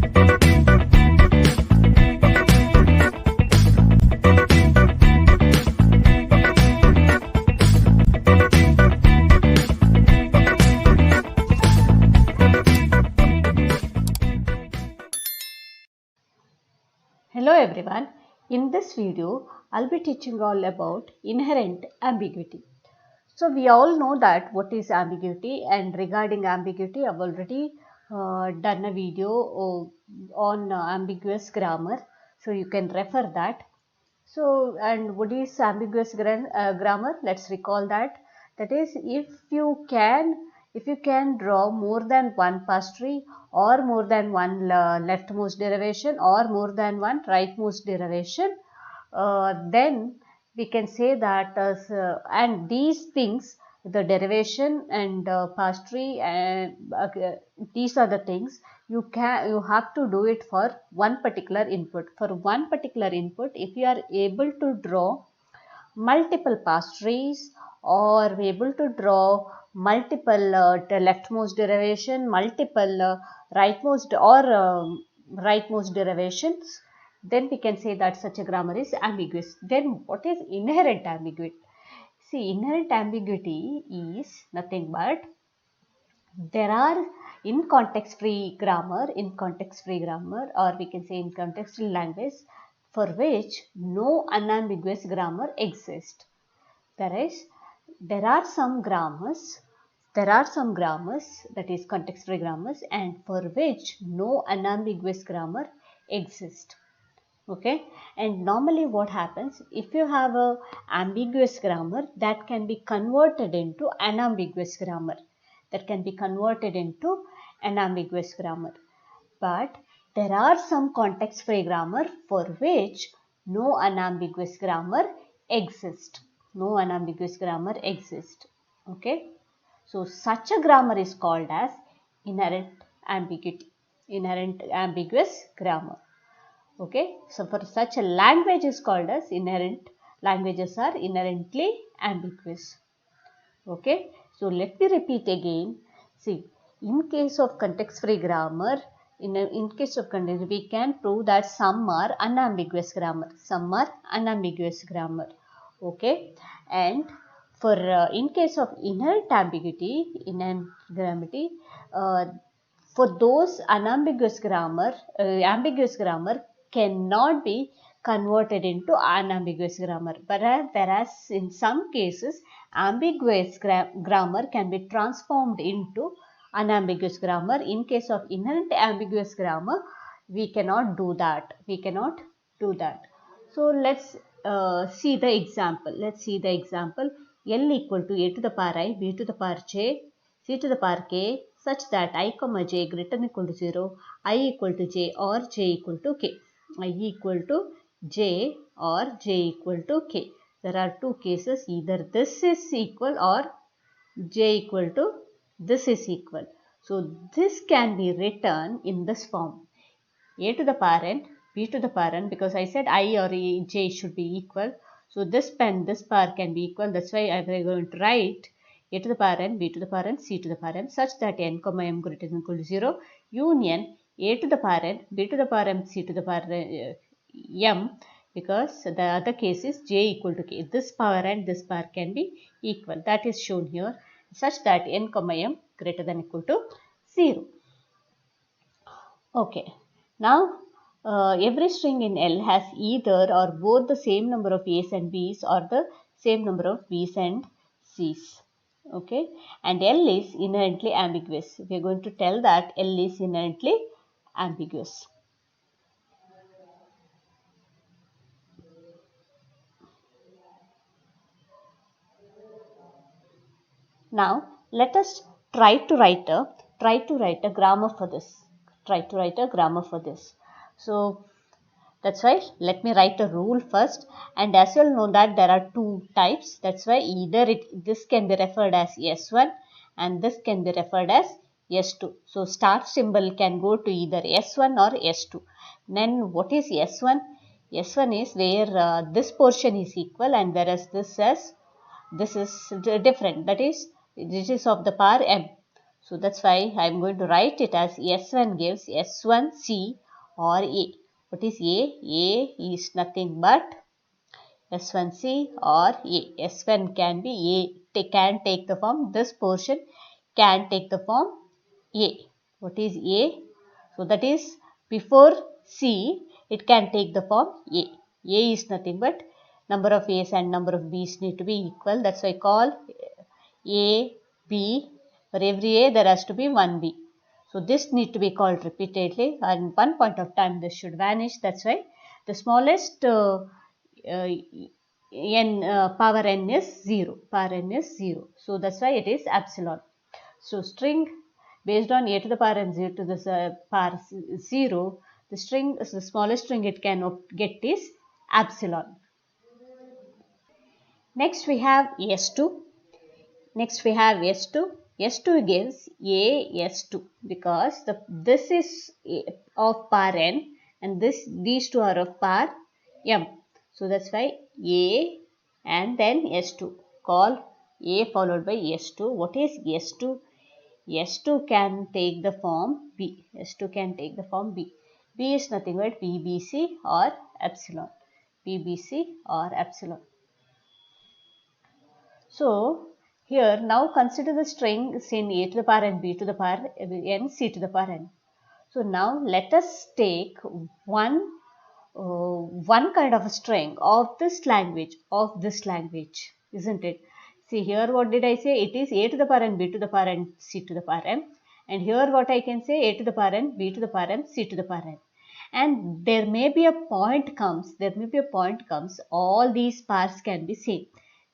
Hello everyone, in this video I'll be teaching all about inherent ambiguity. So we all know that what is ambiguity, and regarding ambiguity I've already done a video on ambiguous grammar, so you can refer that. So, and what is ambiguous grammar? Let's recall that. That is, if you can draw more than one past tree, or more than one leftmost derivation, or more than one rightmost derivation, then we can say that and these things, the derivation and past tree, and these are the things you have to do it for one particular input. For one particular input, if you are able to draw multiple past trees, or able to draw multiple leftmost derivation, multiple rightmost or rightmost derivations, then we can say that such a grammar is ambiguous. Then what is inherent ambiguity? See, inherent ambiguity is nothing but there are in context free grammar, or we can say in context free language, for which no unambiguous grammar exists. There are some grammars, that is context free grammars, and for which no unambiguous grammar exists. Okay, and normally what happens, if you have a ambiguous grammar, that can be converted into unambiguous grammar, but there are some context free grammar for which no unambiguous grammar exists. Okay, so such a grammar is called as inherent ambiguous grammar. Okay, so for such a language is called as languages are inherently ambiguous. Okay, so let me repeat again. See, in case of context free grammar, in case of context, we can prove that some are unambiguous grammar, okay, and for in case of inherent ambiguity, for those ambiguous grammar cannot be converted into unambiguous grammar, whereas in some cases ambiguous grammar can be transformed into unambiguous grammar. In case of inherent ambiguous grammar, we cannot do that. So let's see the example. L equal to a to the power I, b to the power j, c to the power k, such that I comma j greater than equal to 0, I equal to j or j equal to k. There are two cases, either this is equal or j equal to this is equal. So this can be written in this form: a to the power n, b to the power n, because I said I or j should be equal. So this power can be equal. That's why I am going to write a to the power n, b to the power n, c to the power n, such that n comma m greater than equal to 0, union a to the power n, b to the power m, c to the power m, because the other case is j equal to k. This power and this power can be equal. That is shown here, such that n comma m greater than equal to 0. Okay. Now, every string in L has either or both the same number of A's and B's, or the same number of B's and C's. Okay, and L is inherently ambiguous. We are going to tell that L is inherently ambiguous. Now, let us try to write a grammar for this. So that's why let me write a rule first, and as you all know that there are two types. That's why either this can be referred as S1 and this can be referred as S2. So star symbol can go to either S1 or S2. Then what is S1? S1 is where this portion is equal, and whereas this is different. That is, this is of the power m. So that's why I am going to write it as S1 gives S1C or A. What is A? A is nothing but S1C or A. S1 can be A, can take the form, this portion can take the form A. What is A? So that is before C, it can take the form A. A is nothing but number of A's and number of B's need to be equal. That's why I call A, B. For every A, there has to be one B. So this need to be called repeatedly, and one point of time this should vanish. That's why the smallest power n is 0. Power n is 0. So that's why it is epsilon. So string based on a to the power n 0 to the power 0, the smallest string it can get is epsilon. Next we have S2. Next we have S2. S2 gives A S2 because this is of power n and these two are of power m. So that's why A and then S2. Call A followed by S2. What is S2? S2 can take the form B. S2 can take the form B. B is nothing but BBC or epsilon. BBC or epsilon. So here now consider the strings in A to the power n, B to the power n, C to the power n. So now let us take one kind of a string of this language, isn't it? See here what did I say? It is A to the power n, B to the power n, C to the power n. And here what I can say, A to the power n, B to the power n, C to the power n. And there may be a point comes, all these powers can be same.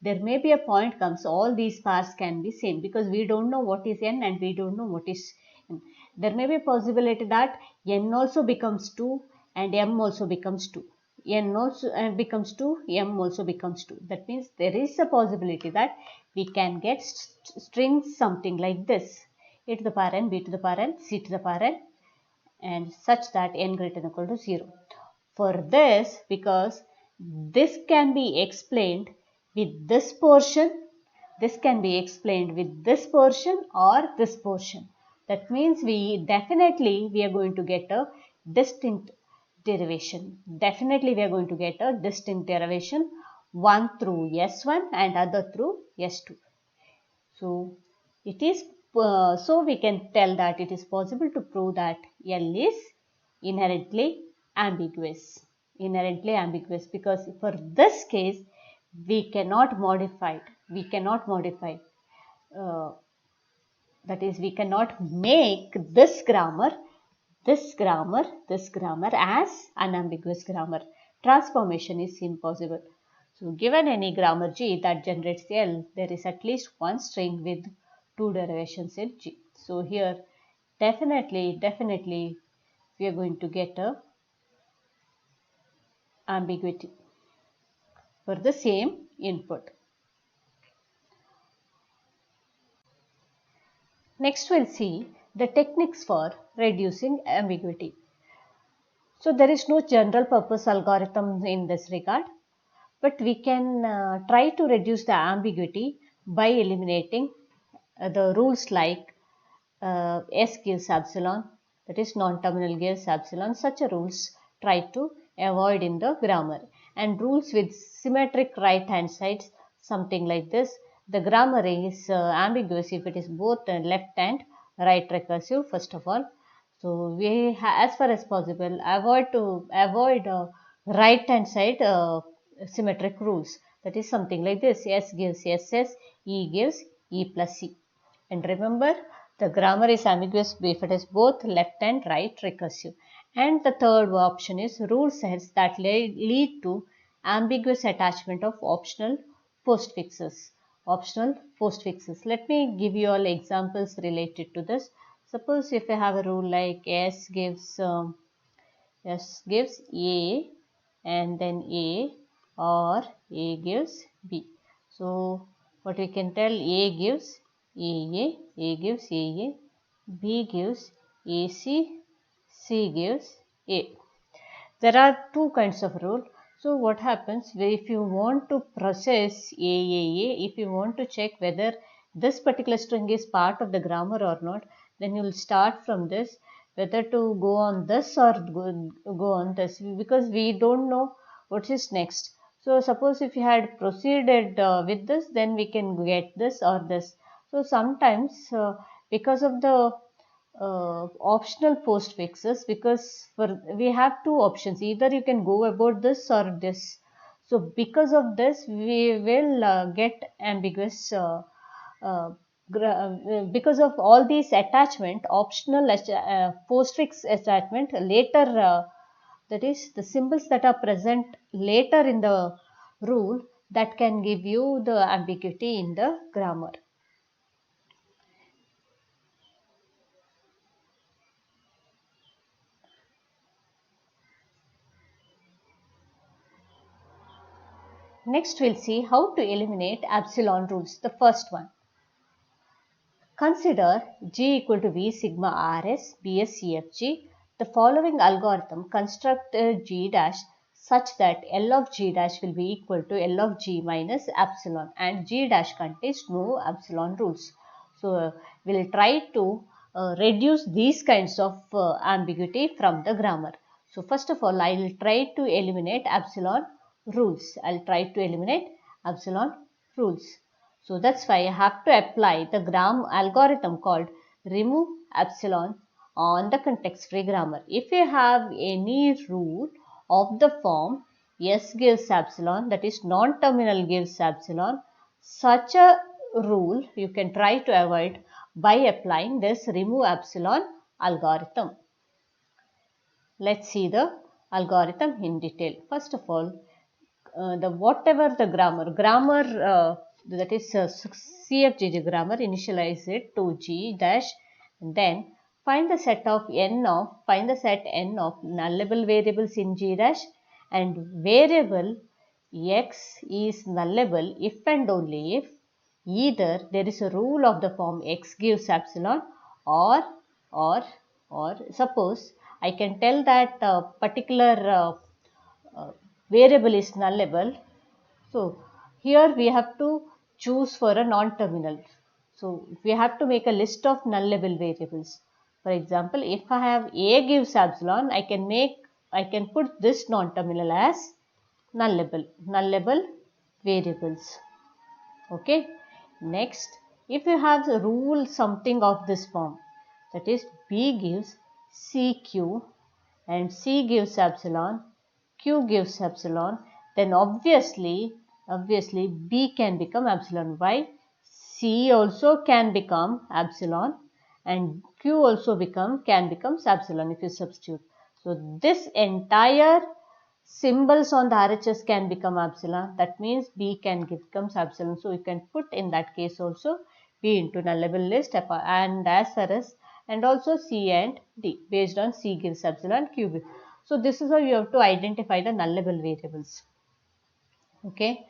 There may be a point comes, all these powers can be same because we don't know what is n and we don't know what is n. There may be a possibility that n also becomes 2 and m also becomes 2. N also becomes 2, m also becomes 2. That means there is a possibility that we can get strings something like this. A to the power n, B to the power n, C to the power n, and such that n greater than or equal to 0. For this, because this can be explained with this portion, this can be explained with this portion or this portion. That means we are going to get a distinct derivation. Definitely we are going to get a distinct derivation, one through S1 and other through S2. So it is so we can tell that it is possible to prove that L is inherently ambiguous. Inherently ambiguous because for this case we cannot modify it. We cannot modify. That is, we cannot make this grammar as unambiguous grammar. Transformation is impossible. So given any grammar G that generates L, there is at least one string with two derivations in G. So here definitely we are going to get a ambiguity for the same input. Next we'll see the techniques for reducing ambiguity. So there is no general purpose algorithm in this regard, but we can try to reduce the ambiguity by eliminating the rules like S gives epsilon, that is non-terminal gives epsilon. Such a rules try to avoid in the grammar, and rules with symmetric right hand sides, something like this. The grammar is ambiguous if it is both left and right recursive first of all. So we as far as possible avoid right hand side symmetric rules. That is something like this: S gives SS, E gives E plus C. And remember, the grammar is ambiguous if it is both left and right recursive. And the third option is rule sets that lead to ambiguous attachment of optional postfixes. Let me give you all examples related to this. Suppose if I have a rule like S gives A and then A, or A gives B. So what we can tell, A gives A gives AA, B gives AC, C gives A. There are two kinds of rule. So what happens if you want to process AAA, if you want to check whether this particular string is part of the grammar or not, then you will start from this, whether to go on this or go on this, because we don't know what is next. So suppose if you had proceeded with this, then we can get this or this. So sometimes because of the optional postfixes, because we have two options, either you can go about this or this. So because of this, we will get ambiguous uh, because of all these attachment, optional postfix attachment later, that is the symbols that are present later in the rule, that can give you the ambiguity in the grammar. Next, we'll see how to eliminate epsilon rules. The first one. Consider G equal to V sigma RS BSCFG. The following algorithm construct G dash such that L of G dash will be equal to L of G minus epsilon, and G dash contains no epsilon rules. So we'll try to reduce these kinds of ambiguity from the grammar. So first of all, I will try to eliminate epsilon rules. I'll try to eliminate epsilon rules. So that's why I have to apply the algorithm called remove epsilon on the context-free grammar. If you have any rule of the form S gives epsilon, that is non-terminal gives epsilon, such a rule you can try to avoid by applying this remove epsilon algorithm. Let's see the algorithm in detail. First of all, the whatever the grammar that is CFG grammar, initialize it to G dash, and then find the set n of nullable variables in G dash, and variable x is nullable if and only if either there is a rule of the form x gives epsilon, or or suppose I can tell that particular variable is nullable. So here we have to choose for a non-terminal. So we have to make a list of nullable variables. For example, if I have a gives epsilon, I can put this non-terminal as nullable variables. Okay. Next, if you have the rule something of this form, that is B gives CQ and C gives epsilon, Q gives epsilon, then obviously B can become epsilon. Why? C also can become epsilon and Q also can become epsilon if you substitute. So this entire symbols on the RHS can become epsilon. That means B can become epsilon. So you can put in that case also B into nullable list, and as far as, and also C and D based on C gives epsilon, Q gives. So this is how you have to identify the nullable variables. Okay.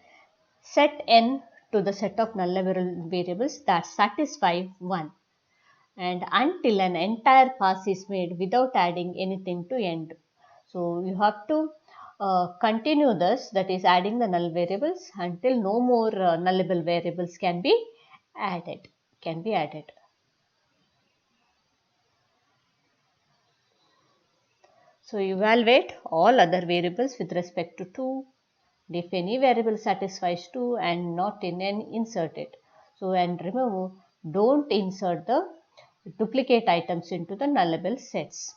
Set n to the set of nullable variables that satisfy 1, and until an entire pass is made without adding anything to end. So you have to continue this, that is adding the null variables until no more nullable variables can be added. So evaluate all other variables with respect to 2. If any variable satisfies 2 and not in n, insert it. So and remember, don't insert the duplicate items into the nullable sets.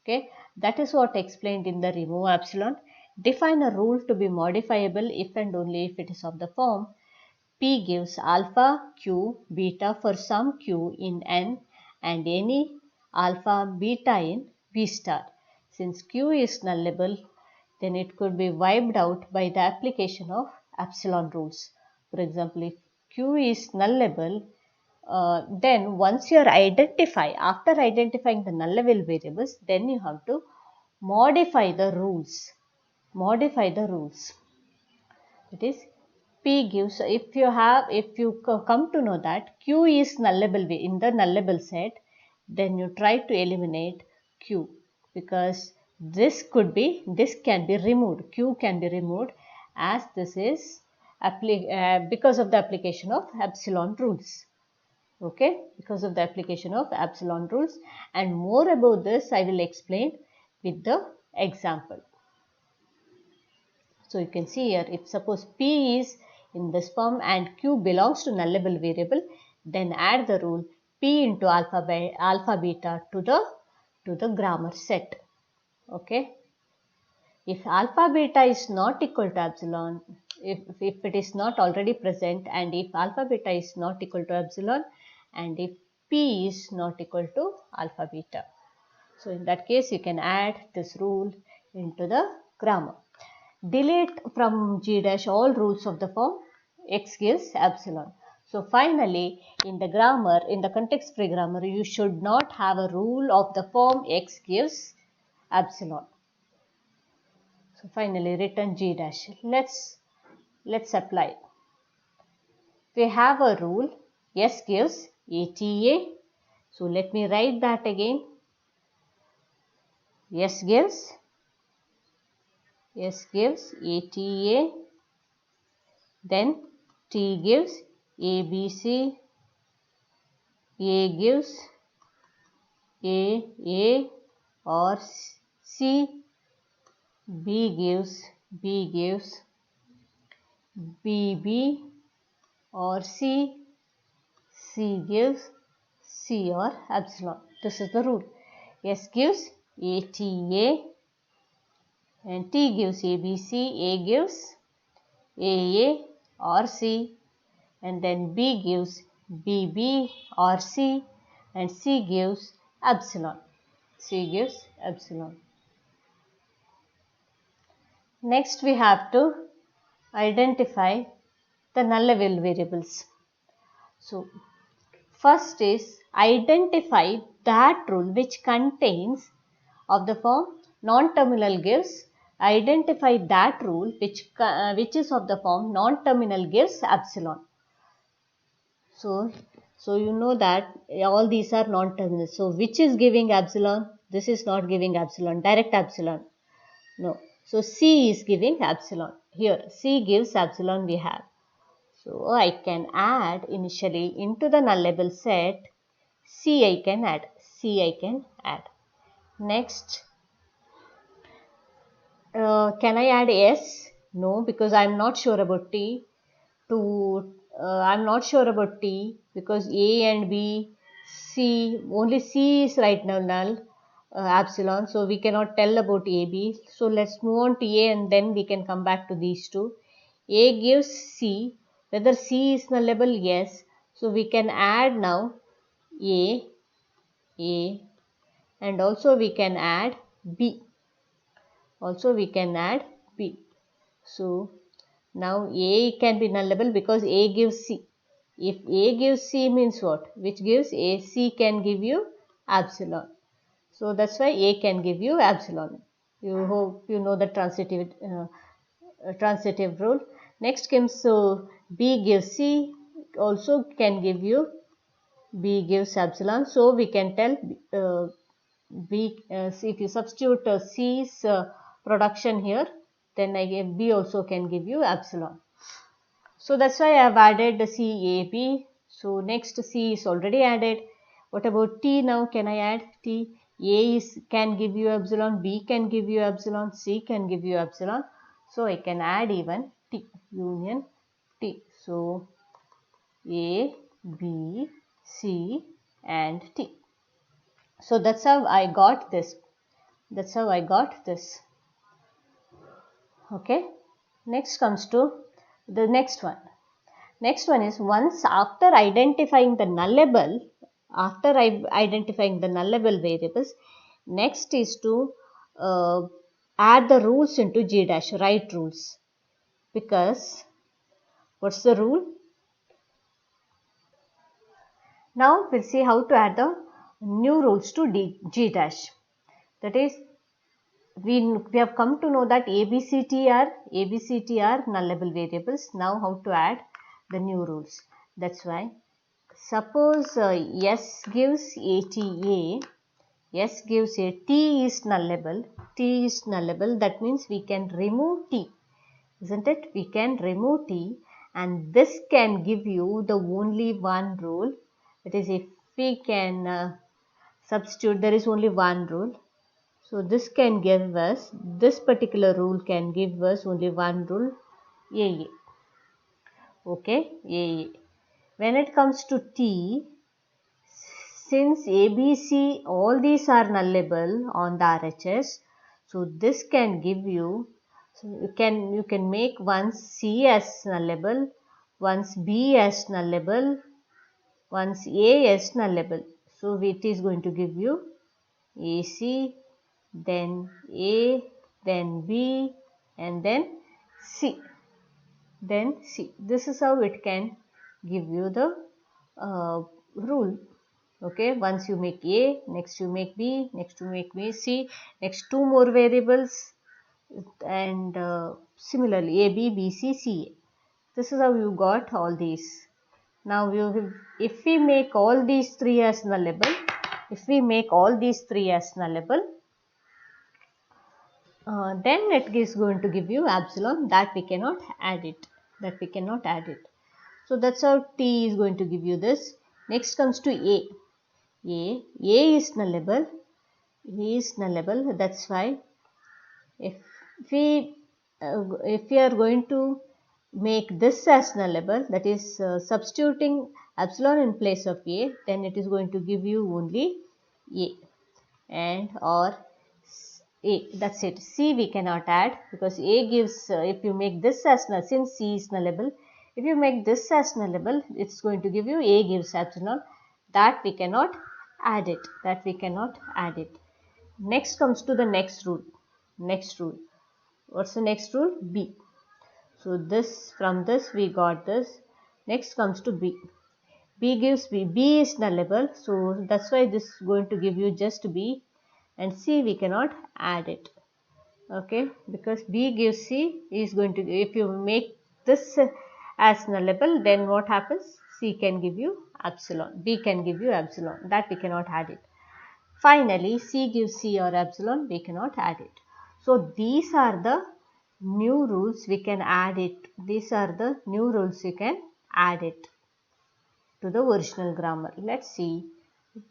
Okay, that is what explained in the remove epsilon. Define a rule to be modifiable if and only if it is of the form P gives alpha q beta for some q in n and any alpha beta in B star. Since q is nullable, then it could be wiped out by the application of epsilon rules. For example, if q is nullable, then once you after identifying the nullable variables, then you have to modify the rules. That is, P gives, if you come to know that Q is nullable in the nullable set, then you try to eliminate Q, because this can be removed. Q can be removed, as this is because of the application of epsilon rules. Okay, because of the application of epsilon rules, and more about this I will explain with the example. So you can see here, if suppose P is in this form and Q belongs to nullable variable, then add the rule P into alpha beta to the grammar set. Okay. If alpha beta is not equal to epsilon, if it is not already present, and if alpha beta is not equal to epsilon, and if P is not equal to alpha beta. So in that case, you can add this rule into the grammar. Delete from G dash all rules of the form X gives epsilon. So finally, in the grammar, in the context free grammar, you should not have a rule of the form X gives epsilon. So finally, return G dash. Let's apply. We have a rule S gives ATA. So let me write that again. S gives ATA. Then T gives ABC. A gives A or C. B gives BB or C. C gives C or epsilon. This is the rule. S gives ATA and T gives ABC, A gives AA or C, and then B gives BB or C, and C gives epsilon. Next we have to identify the nullable variables. So first is identify that rule which contains of the form non-terminal gives. Identify that rule which is of the form non-terminal gives epsilon. So you know that all these are non-terminal. So which is giving epsilon? This is not giving epsilon, direct epsilon. No. So C is giving epsilon. Here C gives epsilon we have. So I can add initially into the nullable set C I can add. Next, can I add S? No, because I am not sure about T. I'm not sure about T because A and B, C, only C is right now null, epsilon. So we cannot tell about A, B. So let's move on to A and then we can come back to these two. A gives C. Whether C is nullable? Yes. So we can add now A, and also we can add B. So now A can be nullable because A gives C. If A gives C means what? Which gives A, C can give you epsilon. So that's why A can give you epsilon. You hope you know the transitive rule. Next comes so B gives C, also can give you B gives epsilon. So we can tell if you substitute C's production here, then again B also can give you epsilon. So that's why I have added C, A, B. So next C is already added. What about T now? Can I add T? A can give you epsilon, B can give you epsilon, C can give you epsilon. So I can add even T, union T. So A, B, C and T. So that's how I got this. Okay. Next comes to the next one. Next one is once after identifying the nullable variables, next is to add the rules into G dash, write rules. Because what's the rule? Now we'll see how to add the new rules to G dash. That is, we have come to know that ABCT are nullable variables. Now how to add the new rules. That's why suppose S gives ATA, S gives a T is nullable. That means we can remove T, isn't it? We can remove T and this can give you the only one rule. That is, if we can substitute, there is only one rule. So this can give us, this particular rule can give us only one rule, AA. Okay, AA. When it comes to T, since ABC, all these are nullable on the RHS, so this can give you, so you can make once C as nullable, once B as nullable, once A as nullable. So it is going to give you AC, then A, then B, and then C. Then C. This is how it can give you the rule. Okay, once you make A, next you make B, next you make B, C, next two more variables, and similarly A, B, B, C, C, A. This is how you got all these. Now if we make all these three as nullable, then it is going to give you epsilon, that we cannot add it. So that's how T is going to give you this. Next comes to A. A is nullable. That's why if we are going to make this as nullable, that is substituting epsilon in place of A, then it is going to give you only A and or A. That's it. C we cannot add because A gives, if you make this as null, since C is nullable, if you make this as nullable, it's going to give you A gives epsilon. That we cannot add it. Next comes to the next rule. What's the next rule? B. So this, from this we got this. Next comes to B. B gives B. B is nullable. So that's why this is going to give you just B. And C we cannot add it. Okay. Because B gives C is going to, if you make this as nullable, then what happens? C can give you epsilon. B can give you epsilon. That we cannot add it. Finally, C gives C or epsilon, we cannot add it. So these are the new rules, we can add it. These are the new rules, you can add it to the original grammar. Let's see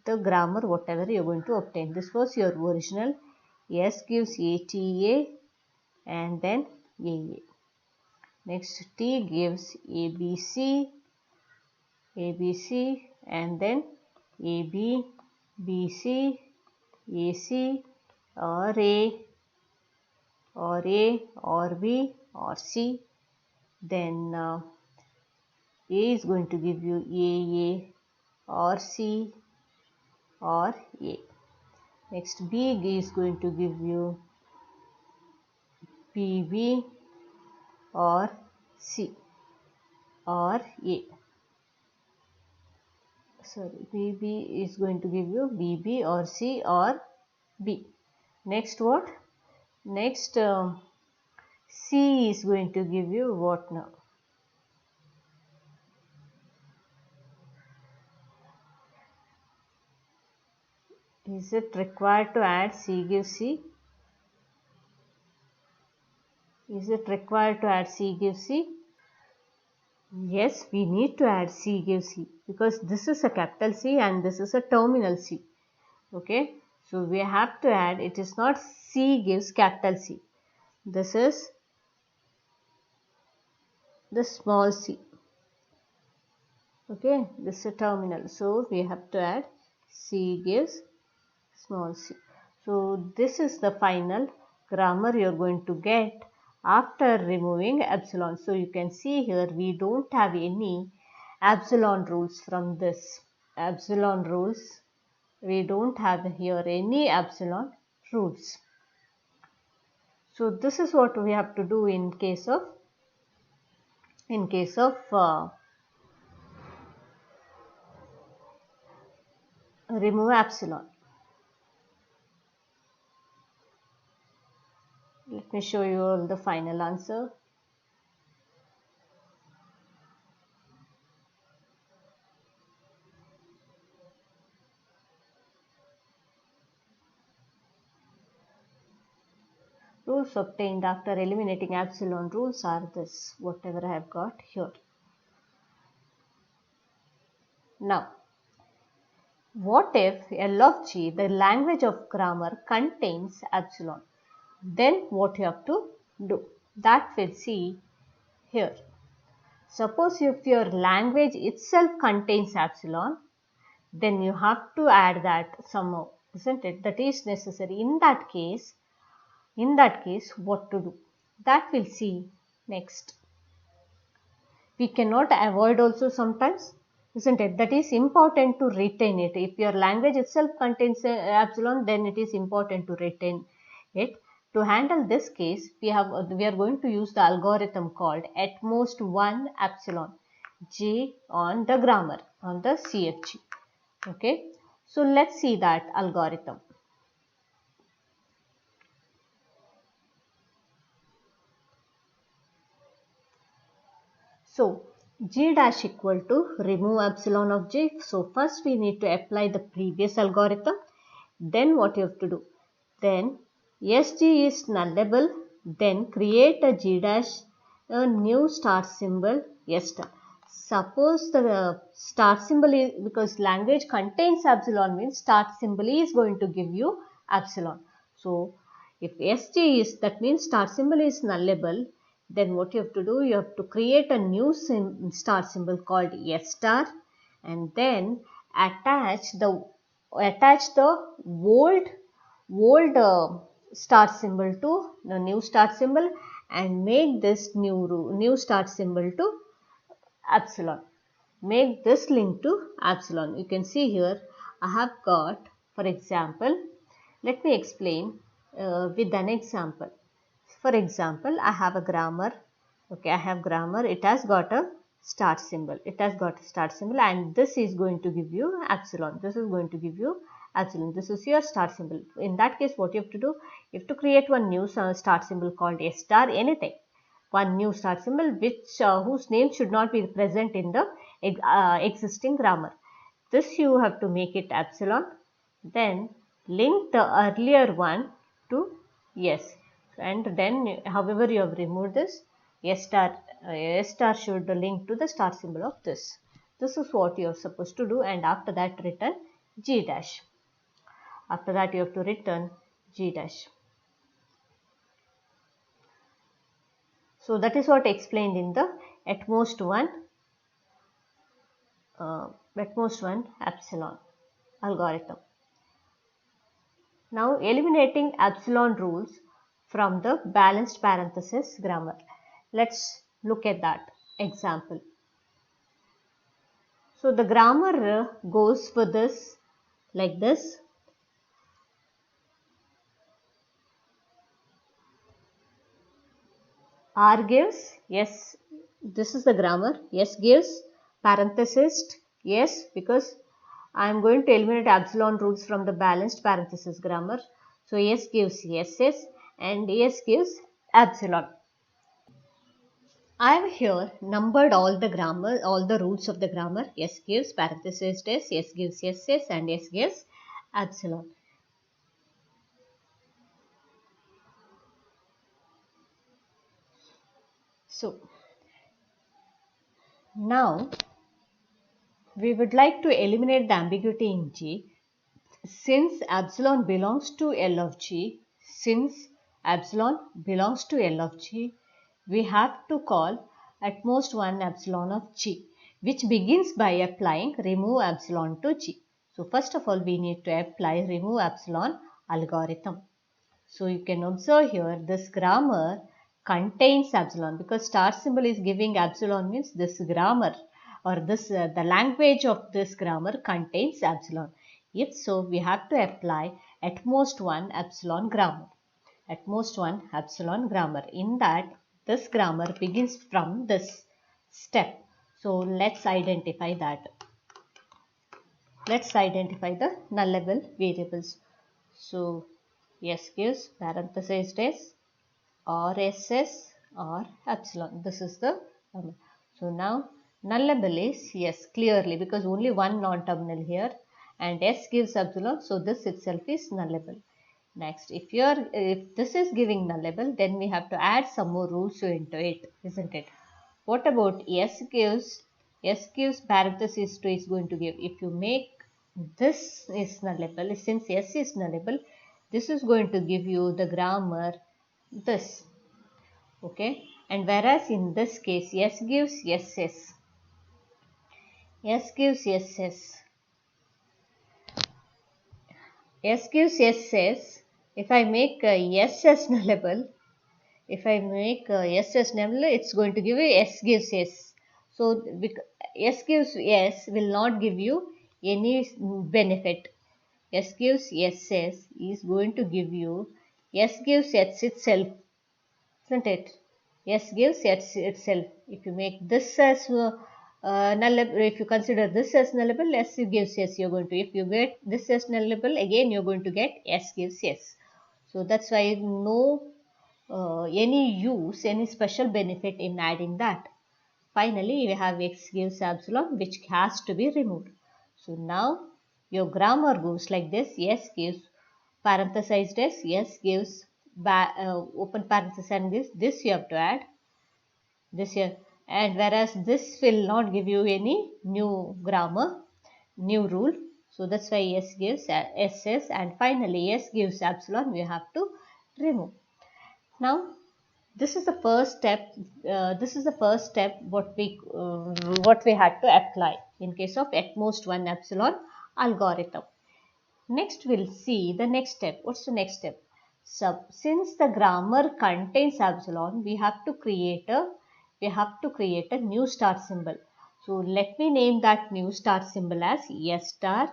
the grammar, whatever you are going to obtain. This was your original. S gives ATA and then AA. Next, T gives ABC and then AB, BC, AC, or A, or B, or C. Then A is going to give you AA, or C, or A. Next, B is going to give you BB, or C, or A. Sorry, BB is going to give you BB or C or B. Next what? Next C is going to give you what now? Is it required to add C gives C? Is it required to add C gives C? Yes, we need to add C gives C because this is a capital C and this is a terminal C. Okay, so we have to add, it is not C gives capital C. This is the small c. Okay, this is a terminal. So we have to add C gives small c. So this is the final grammar you are going to get after removing epsilon. So you can see here we don't have any epsilon rules from this. Epsilon rules, we don't have here any epsilon rules. So this is what we have to do in case of remove epsilon. Let me show you all the final answer. Rules obtained after eliminating epsilon rules are this, whatever I have got here. Now, what if L of G, the language of grammar, contains epsilon? Then what you have to do? That we'll see here. Suppose if your language itself contains epsilon, then you have to add that somehow, isn't it? That is necessary. In that case, what to do? That we'll see next. We cannot avoid also sometimes, isn't it? That is important to retain it. If your language itself contains epsilon, then it is important to retain it. To handle this case, we are going to use the algorithm called at most one epsilon G on the grammar, on the CFG. Okay, so let's see that algorithm. So G dash equal to remove epsilon of J. So first we need to apply the previous algorithm. Then what you have to do? Then SG is nullable. Then create a G dash, a new start symbol S star. Suppose the start symbol is, because language contains epsilon, means start symbol is going to give you epsilon. So if SG is, that means start symbol is nullable, then what you have to do? You have to create a new start symbol called S star, and then attach the old start symbol to the new start symbol, and make this new start symbol to epsilon. Make this link to epsilon. You can see here I have got, for example, let me explain with an example. For example, I have a grammar. Okay, I have grammar. It has got a start symbol. And this is going to give you epsilon. This is going to give you epsilon. This is your start symbol. In that case, what you have to do? You have to create one new start symbol called S star, anything. One new start symbol which whose name should not be present in the existing grammar. This you have to make it epsilon. Then link the earlier one to S. And then however you have removed this, S star should link to the start symbol of this. This is what you are supposed to do, and after that return G dash. After that you have to return G dash. So that is what explained in the at most one epsilon algorithm. Now eliminating epsilon rules from the balanced parenthesis grammar. Let's look at that example. So the grammar goes for this like this. R gives, yes, this is the grammar. S gives parenthesis, yes, because I am going to eliminate epsilon rules from the balanced parenthesis grammar. So S gives SS and S gives epsilon. I have here numbered all the rules of the grammar. S gives parenthesis S gives SS, and S gives epsilon. So now we would like to eliminate the ambiguity in G. Since epsilon belongs to L of G, we have to call at most one epsilon of G, which begins by applying remove epsilon to G. So first of all, we need to apply remove epsilon algorithm. So you can observe here this grammar contains epsilon, because start symbol is giving epsilon, means this grammar or this the language of this grammar contains epsilon. If so, we have to apply at most one epsilon grammar. At most one epsilon grammar. In that, this grammar begins from this step. So let's identify that. Let's identify the nullable variables. So S gives parenthesis S or SS or epsilon. This is the so now nullable is yes, clearly, because only one non-terminal here, and S gives epsilon, so this itself is nullable. Next, if this is giving nullable, then we have to add some more rules into it, isn't it? What about S gives S gives parenthesis 2 is going to give. If you make this is nullable, since S is nullable, this is going to give you the grammar this. Okay, and whereas in this case S gives SS. S gives SS. S gives SS. If I make SS nullable, if I make SS null, it's going to give you S gives S. So S gives S will not give you any benefit. S gives SS is going to give you S gives S itself, isn't it? S gives S itself. If you make this as nullable, if you consider this as nullable, S gives S you're going to. If you get this as nullable, again you're going to get S gives S. So that's why no any use, any special benefit in adding that. Finally, we have X gives epsilon, which has to be removed. So now your grammar goes like this. S gives parenthesized S, S gives open parenthesis, and this you have to add this here. And whereas this will not give you any new grammar, new rule. So that's why S gives SS, and finally S gives epsilon, we have to remove. Now this is the first step. What we had to apply in case of at most one epsilon algorithm. Next we'll see the next step. What's the next step? So since the grammar contains epsilon, we have to create a new star symbol. So let me name that new star symbol as S star,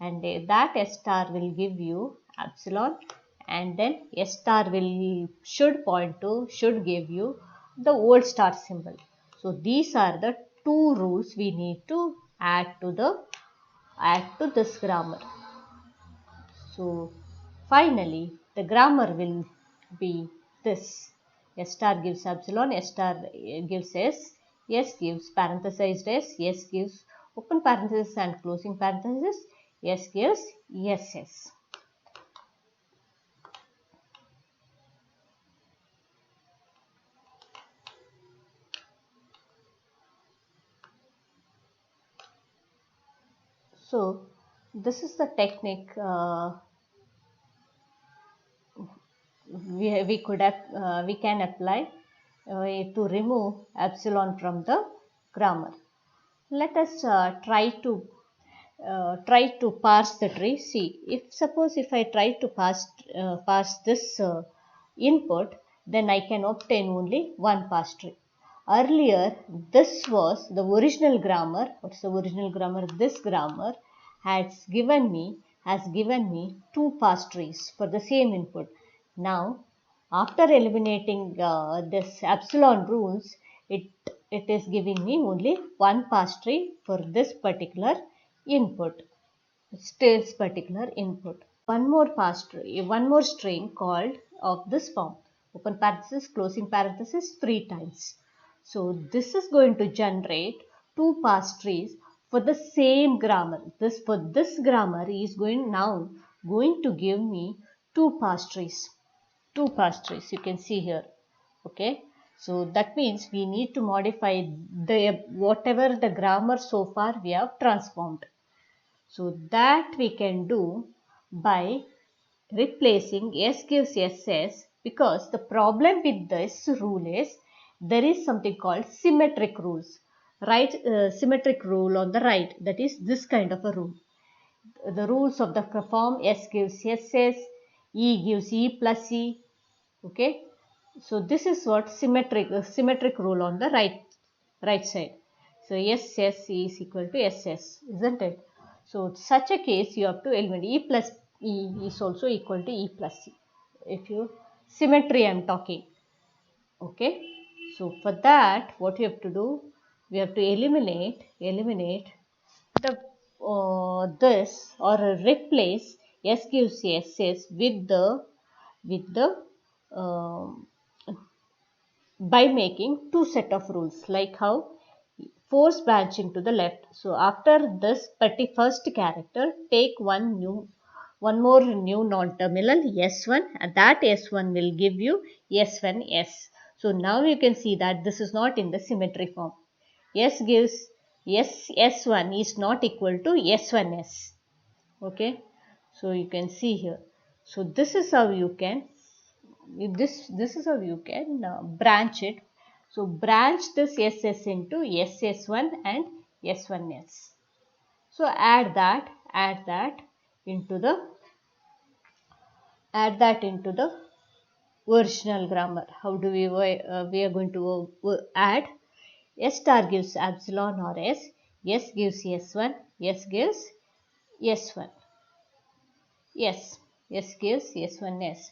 and that S star will give you epsilon, and then S star should give you the old star symbol. So these are the two rules we need to add to this grammar. So finally the grammar will be this. S star gives epsilon, S star gives S, S gives parenthesized S, S gives open parenthesis and closing parenthesis, S gives SS. So this is the technique we can apply to remove epsilon from the grammar. Let us try to parse the tree. See, if I try to parse this input, then I can obtain only one parse tree. Earlier, this was the original grammar. What's the original grammar? This grammar has given me two parse trees for the same input. Now, after eliminating this epsilon rules, it is giving me only one parse tree for this particular input. This particular input. One more parse tree, one more string called of this form. Open parenthesis, closing parenthesis 3 times. So this is going to generate two parse trees for the same grammar. This grammar is going to give me two parse trees. Two parse trees you can see here. Okay. So that means we need to modify whatever the grammar so far we have transformed. So that we can do by replacing S gives SS, because the problem with this rule is there is something called symmetric rules. Right, symmetric rule on the right, that is this kind of a rule. The rules of the form S gives SS, E gives E plus E. Okay, so this is what symmetric rule on the right side. So SS is equal to SS, isn't it? So such a case you have to eliminate E plus E is also equal to E plus C. If you symmetry I am talking. Okay. So for that what you have to do, we have to eliminate the this or replace S gives SS with the um, by making two set of rules, like how force branching to the left. So after this first character, take one more new non-terminal S1, and that S1 will give you S1S. So now you can see that this is not in the symmetry form. S gives S1 is not equal to S1S. Okay, so you can see here. So this is how you can branch it. So branch this SS into SS1 and S1S. So add that into the original grammar. How do we are going to add? S star gives epsilon or S. S gives S1. S gives S1. S gives S1S.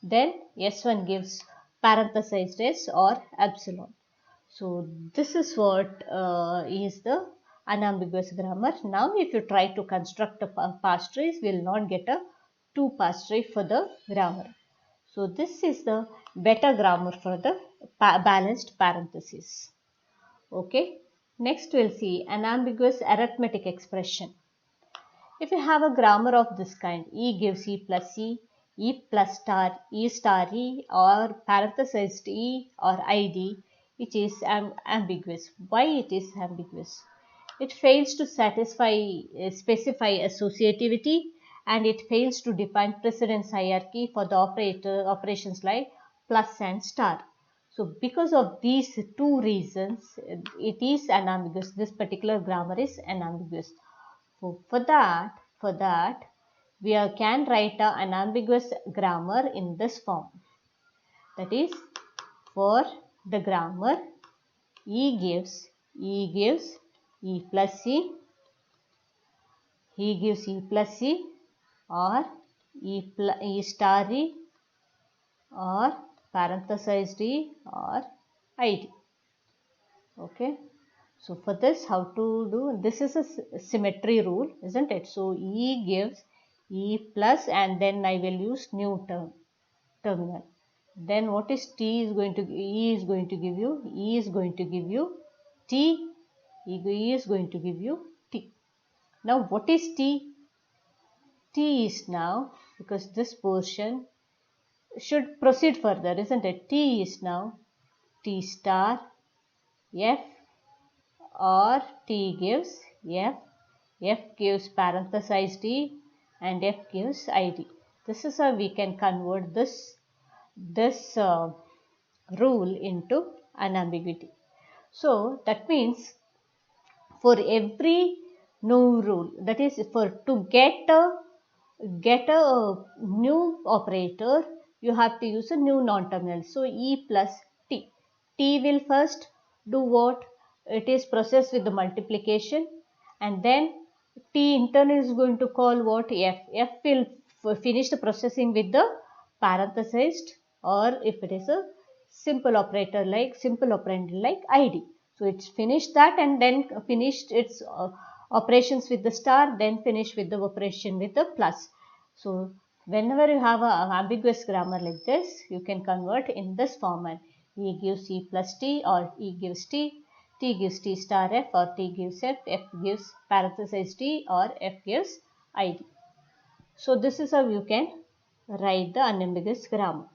Then S1 gives parenthesized S or epsilon. So this is what is the unambiguous grammar. Now if you try to construct a past trees, we will not get a two past tree for the grammar. So this is the better grammar for the balanced parenthesis. Okay. Next we'll see an ambiguous arithmetic expression. If you have a grammar of this kind, E gives E plus star, E star E, or parenthesized E or ID, it is ambiguous. Why it is ambiguous? It fails to specify associativity, and it fails to define precedence hierarchy for the operations like plus and star. So because of these two reasons, it is unambiguous. This particular grammar is unambiguous. So for that, we can write an ambiguous grammar in this form. That is, for the grammar E gives E plus C, E gives E plus C, or E star E, or parenthesized E, or ID. Okay. So for this, how to do? This is a symmetry rule, isn't it? So E gives E plus, and then I will use new terminal. Then what is T is going to E is going to give you? E is going to give you T. E is going to give you T. Now what is T? T is now, because this portion should proceed further, isn't it? T is now T star F, or T gives F, F gives parenthesized E, and F gives ID. This is how we can convert this rule into unambiguity. So that means for every new rule, that is for to get a new operator, you have to use a new non-terminal. So E plus T. T will first do what? It is processed with the multiplication, and then T in turn is going to call what? F. F will finish the processing with the parenthesized, or if it is a simple operand like ID. So it's finished that, and then finished its operations with the star, then finish with the operation with the plus. So whenever you have an ambiguous grammar like this, you can convert in this format. E gives E plus T, or E gives T, T gives T star F, or T gives F, F gives parenthesized T, or F gives ID. So this is how you can write the unambiguous grammar.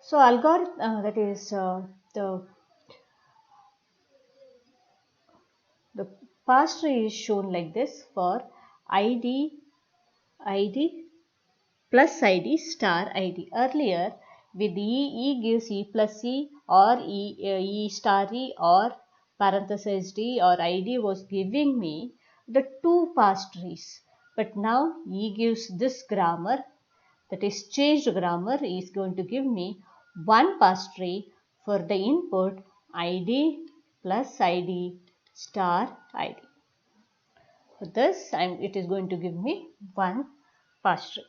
So algorithm, that is the past tree is shown like this for ID plus ID star ID. Earlier with E gives E plus C, or E star E, or parenthesized E, or ID was giving me the two past trees. But now E gives this grammar, that is changed grammar, is going to give me one past tree for the input ID plus ID star ID. For this, it is going to give me one past tree.